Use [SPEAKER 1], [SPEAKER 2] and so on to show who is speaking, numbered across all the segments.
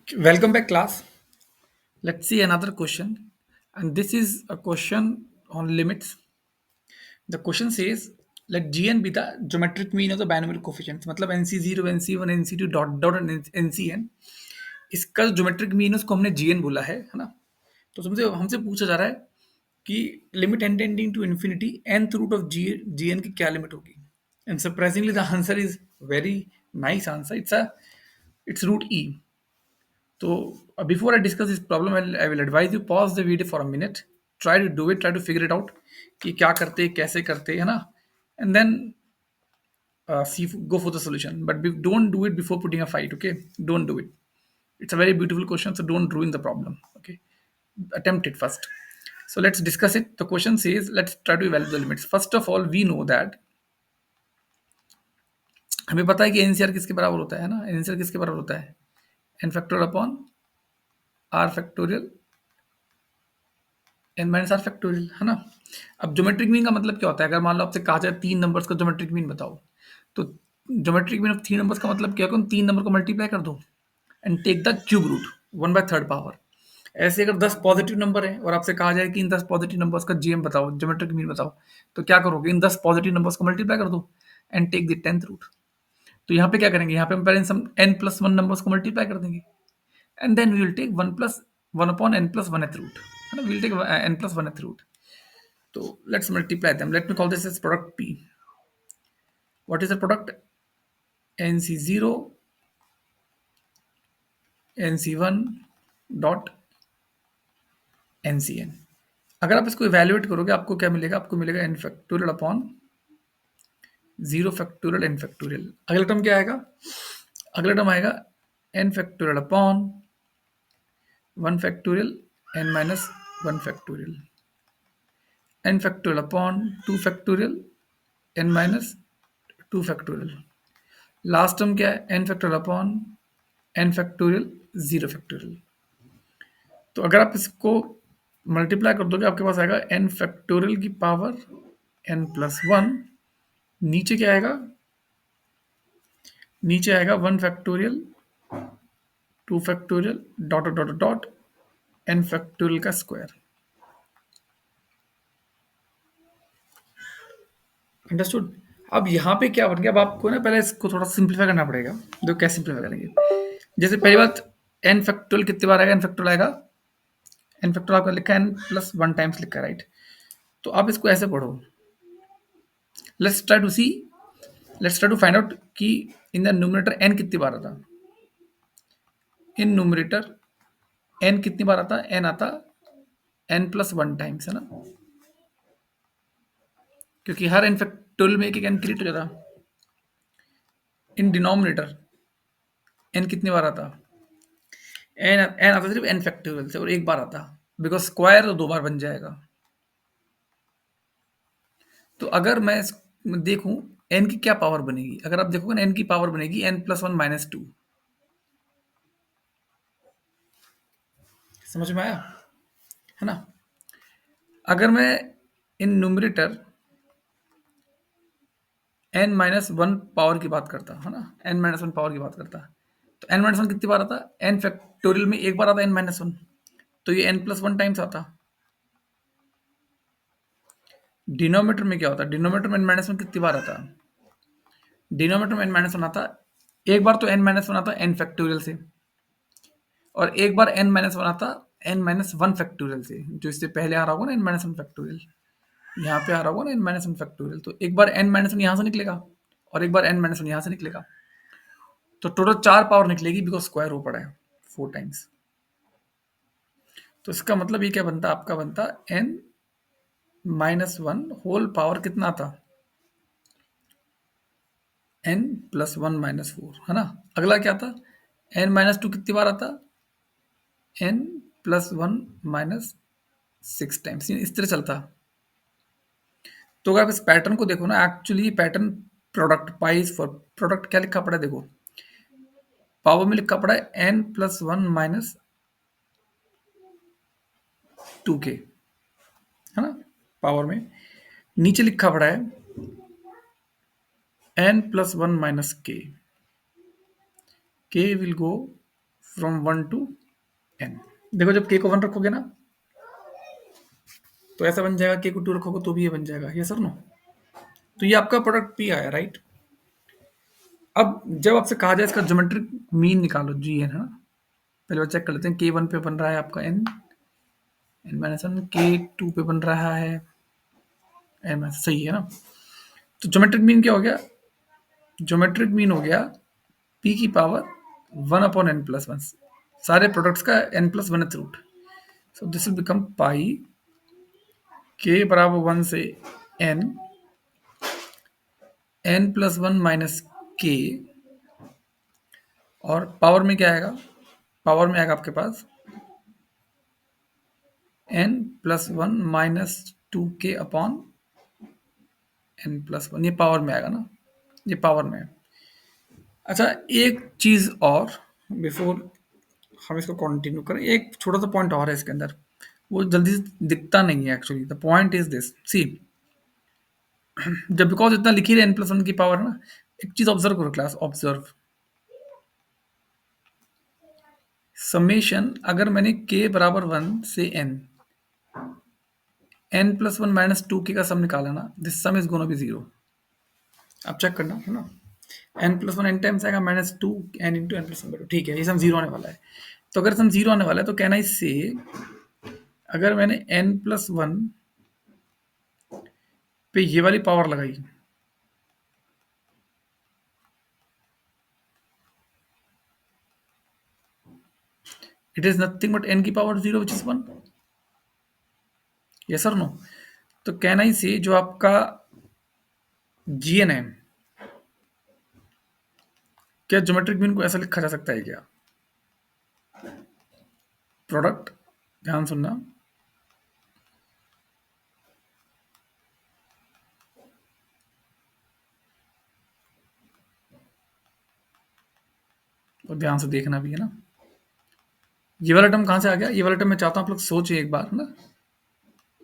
[SPEAKER 1] Welcome back, class. Let's see another question. And this is a question on limits. The question says, let Gn be the geometric mean of the binomial coefficients. मतलब NC0, NC1, NC2 dot dot NCN. इसका जो geometric mean है उसको हमने Gn बोला है ना? तो तुमसे हमसे पूछा जा रहा है कि limit n tending to infinity nth root of Gn की क्या लिमिट होगी? And surprisingly, the answer is very nice answer. It's root E. So before I discuss this problem, I will advise you pause the video for a minute. Try to do it. Try to figure it out. कि क्या करते कैसे करते है ना, and then go for the solution. But don't do it before putting a fight. Okay, don't do it. It's a very beautiful question, so don't ruin the problem. Okay, attempt it first. So let's discuss it. The question says, let's try to evaluate the limits. First of all, we know that हमें पता है कि NCR किसके बराबर होता है ना, NCR किसके बराबर होता है, N factorial upon R factorial N minus R factorial है ना। अब ज्योमेट्रिक मीन का मतलब क्या होता है? अगर मान लो आपसे कहा जाए तीन नंबर्स का ज्योमेट्रिक मीन बताओ, तो geometric mean of three numbers का मतलब क्या है? तीन नंबर को मल्टीप्लाई कर दो and take the cube root one by third power. ऐसे अगर 10 पॉजिटिव नंबर है और आपसे कहा जाए कि इन 10 पॉजिटिव नंबर्स का जीएम बताओ, ज्योमेट्रिक मीन बताओ, तो क्या करोगे? इन 10 पॉजिटिव नंबर्स को मल्टीप्लाई कर दो and take the tenth root. तो यहाँ पे क्या करेंगे? यहाँ पे हम पहले some N plus one numbers को मल्टीप्लाई कर देंगे and then we will take one plus one upon N plus one th root, है ना। We will take N plus one th root. So let's multiply them. Let me call this as product P. What is the product? NC0, NC1 dot NCN. अगर आप इसको evaluate करोगे आपको क्या मिलेगा? आपको मिलेगा n factorial upon 0 factorial n factorial. अगला टर्म क्या आएगा? अगला टर्म आएगा n factorial upon 1 factorial n minus 1 factorial, n factorial upon 2 factorial n minus 2 factorial. Last term क्या है? n factorial upon n factorial 0 factorial. तो अगर आप इसको मल्टीप्लाई कर दोगे आपके पास आएगा n फैक्टोरियल की पावर n प्लस वन। नीचे क्या आएगा? नीचे आएगा one factorial, two factorial, dot dot dot n factorial का स्क्वायर। अंडरस्टूड? अब यहाँ पे क्या बन गया? अब आपको ना पहले इसको थोड़ा सिंप्लीफाई करना पड़ेगा। देखो कैसे सिंप्लीफाई करेंगे। जैसे पहली बात, n फैक्टोरियल कितनी बार आएगा? n फैक्टोरियल आएगा, n फैक्टोरियल आपका लिखा है n प्लस वन टाइम्स लिखा है, राइट। तो आप इसको ऐसे पढ़ो, let's try to see, let's try to find out कि इन द न्यूमरेटर n कितनी बार आता। इन न्यूमरेटर n कितनी बार आता? n आता n प्लस वन टाइम्स, है ना, क्योंकि हर n फैक्टोरियल में एक एक n क्रिएट हो जाता। इन डिनोमिनेटर n कितनी बार आता? n आता सिर्फ n फैक्टोरियल से और एक बार आता, बिकॉज स्क्वायर तो दो बार बन जाएगा। तो अगर मैं देखूं n की क्या पावर बनेगी, अगर आप देखोगे ना n की पावर बनेगी n plus one minus two. समझ में आया? है ना। अगर मैं in numerator n minus one power की बात करता, है ना, n माइनस वन पावर की बात करता, तो n माइनस वन कितनी बार आता? n फैक्टोरियल में एक बार आता n माइनस वन, तो ये n प्लस वन टाइम्स आता। डिनोमीटर में क्या होता है? डिनोमीटर में n माइनस वन कितनी बार आता? डिनोमीटर में n माइनस वन आता एक बार, तो n माइनस वन आता n फैक्टोरियल से, और एक बार n माइनस वन आता n माइनस वन फैक्टोरियल से, जो इससे पहले आ रहा होगा ना n माइनस वन फैक्टोरियल, यहाँ पे आ रहा होगा ना n माइनस वन फैक्टोरियल। तो एक बार n माइनस वन यहाँ से निकलेगा और एक बार n माइनस वन यहाँ से निकलेगा, तो टोटल चार पावर निकलेगी, बिकॉज स्क्वायर हो पड़ा है फोर टाइम्स। तो इसका मतलब ये क्या बनता? आपका बनता n minus one whole power कितना आता? n plus one minus four, है ना। अगला क्या था? n माइनस टू कितनी बार आता? n plus one minus six times, इस तरह चलता। तो अगर आप इस पैटर्न को देखो ना, actually pattern product pies for product क्या लिखा पड़ा है? देखो पावर में लिखा पड़ा है n plus one minus two के, है ना, पावर में। नीचे लिखा पड़ा है n प्लस वन माइनस के will go from 1 to n। देखो जब k को 1 रखोगे ना तो ऐसा बन जाएगा, k को 2 रखोगे तो भी ये बन जाएगा, ये सर नो। तो ये आपका प्रोडक्ट p आया, राइट। अब जब आपसे कहा जाए इसका ज्योमेट्रिक मीन निकालो, जी एन है ना, पहले बार चेक कर लेते हैं। k 1 पे बन रहा है आपका n, n-1, k 2 पे बन रहा है n, सही है ना। तो ज्योमेट्रिक मीन क्या हो गया? ज्योमेट्रिक मीन हो गया p की पावर 1/n+1, सारे प्रोडक्ट्स का n+1th रूट। So this will become pi k बराबर 1 से n, n+1 माइनस k, और पावर में क्या आएगा? पावर में आएगा आपके पास n+1 minus 2k upon n+1, ये पावर में आएगा ना, ये पावर में है। अच्छा, एक चीज और बिफोर हम इसको कंटिन्यू करें, एक छोटा सा पॉइंट और है इसके अंदर, वो जल्दी से दिखता नहीं है actually. The point is this, see, जब बिकॉज इतना लिखी रहे n+1 की पावर ना, एक चीज ऑब्जर्व करो क्लास, ऑब्जर्व समेशन। अगर मैंने k बराबर 1 से n+1 माइनस 2k का सम निकाला ना, this some is gonna be 0। आप चेक करना है ना, n+1 n टाइम्स आएगा, माइनस 2 n इंटू n+1/2, ठीक है, ये सम 0 आने वाला है। तो अगर सम 0 आने वाला है तो कैन आई से, अगर मैंने n+1 पे ये वाली पावर लगाई, it is nothing but n की पावर 0 विच इज 1, यस और नो। तो कैन आई से जो आपका gn है, क्या ज्योमेट्रिक मीन को ऐसा लिखा जा सकता है क्या? प्रोडक्ट, ध्यान सुनना, और ध्यान से देखना भी है ना। ये वाला टर्म कहाँ से आ गया? ये वाला टर्म मैं चाहता हूँ आप लोग सोचिए एक बार ना,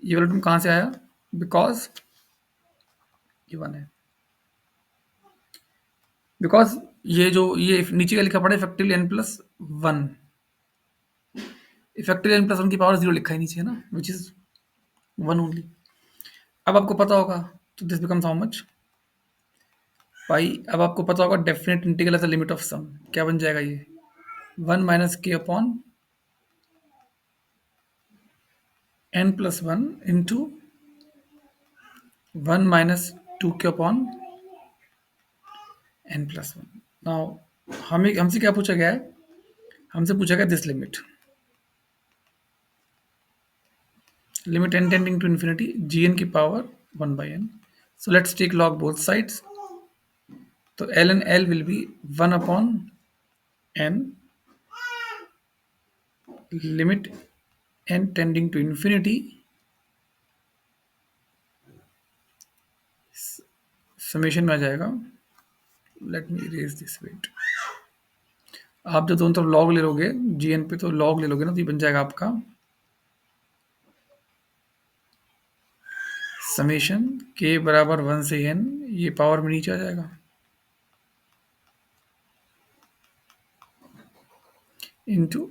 [SPEAKER 1] ये वाला टर्म कहाँ से आया? बिकॉज ये वन है, बिकॉज ये जो ये नीचे का लिखा पड़ा है इफेक्टिवली n+1, इफेक्टिवली n+1 की पावर 0 लिखा है नीचे, है ना, विच इज 1 ओनली। अब आपको पता होगा, तो this becomes how much pi. अब आपको पता होगा definite integral as the limit of sum, क्या बन जाएगा ये? 1 माइनस के अपॉन n+1 इंटू 1 माइनस 2 के अपॉन n+1। नाउ हमें हमसे क्या पूछा गया है? हमसे पूछा गया this limit, limit n tending to infinity gn की power 1/n। So let's take log both sides. तो ln l will be 1 upon n, limit n tending to infinity, summation में आ जाएगा। Let me erase this, wait. आप जब दोनों तरफ log ले लोगे जीएन पे, तो लॉग ले लोगे ना, तो ये बन जाएगा आपका समेशन के बराबर 1 से n, ये पावर में नीचे आ जाएगा, इंटू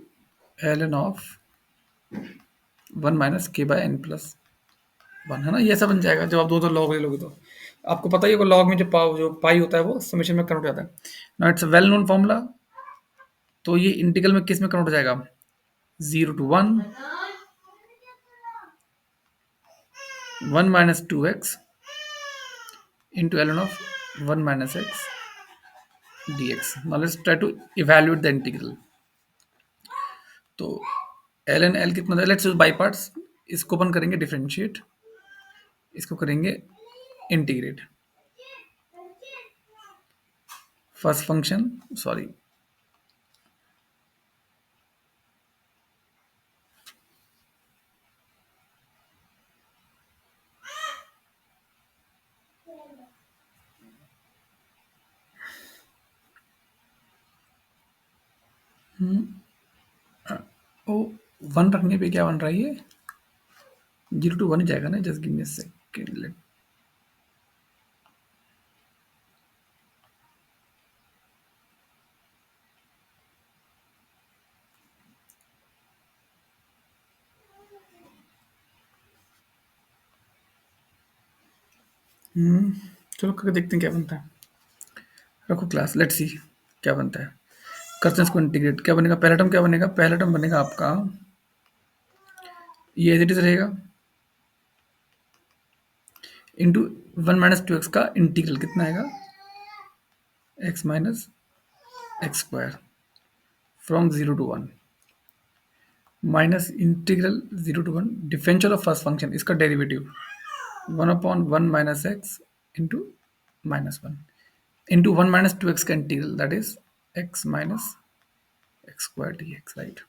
[SPEAKER 1] ln ऑफ 1 माइनस के बाय n+1, है ना, ये ऐसा बन जाएगा जब आप दो लॉग ले लोगे तो। आपको पता ही होगा लॉग में जो पाई होता है वो समेशन में कन्वर्ट हो जाता है ना, इट्स वेल नोन फॉर्मूला। तो ये इंटीग्रल में किस में कन्वर्ट हो जाएगा? 0 to 1, 1 minus 2x into ln of 1 minus x dx। Now let's try to evaluate the integral। तो ln l कितना, लेट्स बाई पार्ट्स, इसको अपन करेंगे डिफरेंशिएट, इसको करेंगे इंटीग्रेट। फर्स्ट फंक्शन, सॉरी, ओ 1 रखने पे क्या बन रहा है ये? 0 to 1 ही जाएगा ना, just give me a second, let. चलो करके देखते हैं क्या बनता है। रखो क्लास, लेट्स सी क्या बनता है। करते हैं इसको इंटीग्रेट। क्या बनेगा पहला टर्म, क्या बनेगा पहला टर्म बनेगा आपका, ये एज इट इज रहेगा इंटू 1 - 2x का इंटीग्रल कितना आएगा, x minus x square from 0 to 1 minus integral 0 to 1 differential of first function, इसका derivative 1/1 - x into -1 into 1 - 2x का integral that is x minus x square d x, right.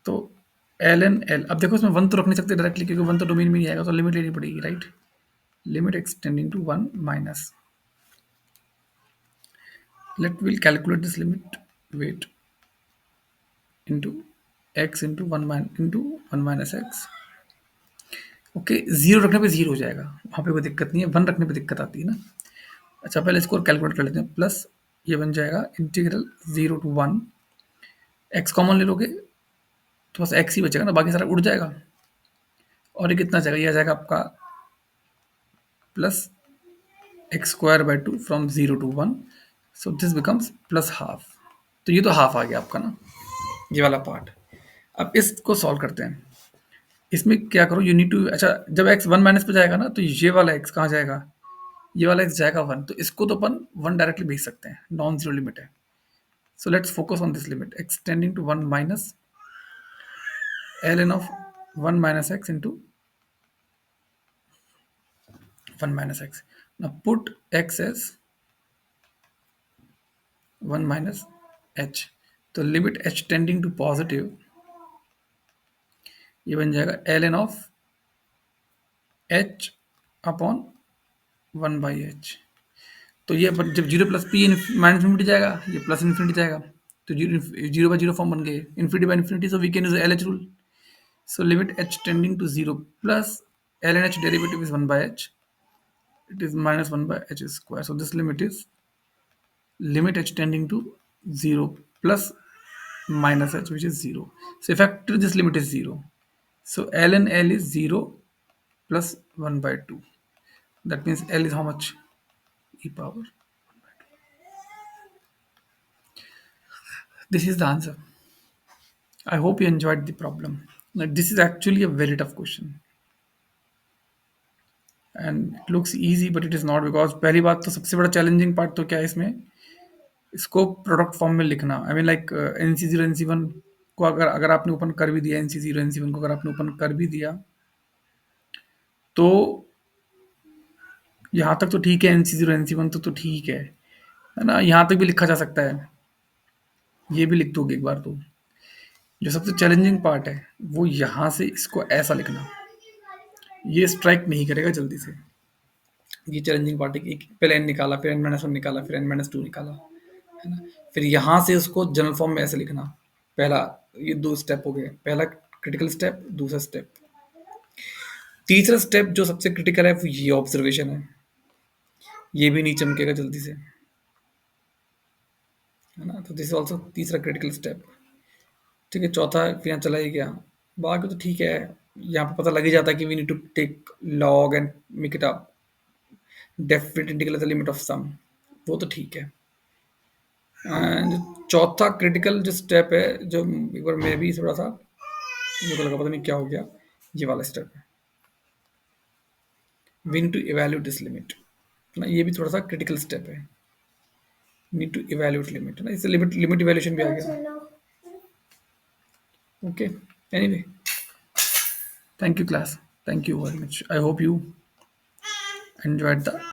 [SPEAKER 1] तो L N L, अब देखो इसमें one तो रख नहीं सकते डायरेक्टली क्योंकि वन तो डोमेन में नहीं आएगा, तो लिमिट लेनी पड़ेगी, right. Limit x tending to 1 minus, let we'll calculate this limit, wait, into x into 1 into 1 minus x। Okay, zero रखने पे जीरो हो जाएगा, वहाँ पे कोई दिक्कत नहीं है, वन रखने पे दिक्कत आती है ना। अच्छा पहले इसको कैलकुलेट कर लेते हैं, प्लस ये बन जाएगा इंटीग्रल 0 to 1, एक्स कॉमन ले लोगे तो बस एक्स ही बचेगा ना, बाकी सारा उड़ जाएगा। और ये कितना जाएगा, ये आ जाएगा आपका plus x square by 2 from 0 to 1, so this becomes plus half. तो ये तो हाफ आ गया आपका ना, ये वाला पार्ट। अब इसको सॉल्व करते हैं। इसमें क्या करो, यू नीड टू, अच्छा जब एक्स वन माइनस पे जाएगा ना तो ये वाला एक्स कहाँ जाएगा, ये वाला एक्स जाएगा वन, तो इसको तो अपन वन डायरेक्टली भेज सकते हैं, नॉन जीरो लिमिट है। So let's focus on this limit x tending to 1 minus L N of 1 - x into 1 - x। now put x as 1 - h, तो limit h tending to positive, ये बन जाएगा L N of h upon 1/h। तो ये जब zero plus P minus infinity जाएगा, ये plus infinity जाएगा, तो zero zero by zero form बन गए, infinity by infinity, so we can use L H rule. So limit H tending to zero plus L N H derivative is 1/h, it is minus 1/h square, so this limit is limit h tending to 0 plus minus h which is 0, so effectively this limit is 0, so ln l is 0 plus 1/2, that means l is how much, e power, this is the answer. I hope you enjoyed the problem. Like, this is actually a very tough question and it looks easy but it is not, because पहली बात तो सबसे बड़ा challenging part तो क्या है इसमें, इसको प्रोडक्ट फॉर्म में लिखना। I mean like N C zero N C one को अगर अगर आपने ओपन कर भी दिया, N C zero N C one को अगर आपने ओपन कर भी दिया तो यहाँ तक तो ठीक है, N C zero N C one तो ठीक है ना, यहाँ तक भी लिखा जा सकता है, ये भी लिख दोगे एक बार तो। जो सबसे चैलेंजिंग पार्ट है वो यहाँ से इसको ऐसा लिखना, ये स्ट्राइक नहीं करेगा जल्दी से। ये चैलेंजिंग पार्ट है कि पहले एन निकाला, फिर एन माइनस वन निकाला, फिर एन माइनस टू निकाला, है ना। फिर यहाँ से उसको जनरल फॉर्म में ऐसे लिखना, पहला, ये दो स्टेप हो गए, पहला क्रिटिकल स्टेप, दूसरा स्टेप। तीसरा स्टेप जो सबसे क्रिटिकल है वो ये ऑब्जर्वेशन है, ये भी नहीं चमकेगा जल्दी से, है ना। तो दिस इज ऑल्सो तीसरा क्रिटिकल स्टेप, ठीक है। चौथा फिर यहाँ चला ही गया, बाकी तो ठीक है। यहाँ पे पता लग ही जाता है कि we need to take log and make it up definite integral the limit of sum, वो तो ठीक है। एंड चौथा क्रिटिकल जो स्टेप है, जो एक बार मैं भी थोड़ा सा मेरे को लगा पता नहीं क्या हो गया, ये वाला स्टेप है, we need to evaluate this limit ना, ये भी थोड़ा सा क्रिटिकल स्टेप है, नीड टू इवैल्यूएट लिमिट ना, इससे लिमिट लिमिट इवैल्यूएशन भी आ गया। Okay, anyway, thank you class, thank you very much, I hope you enjoyed the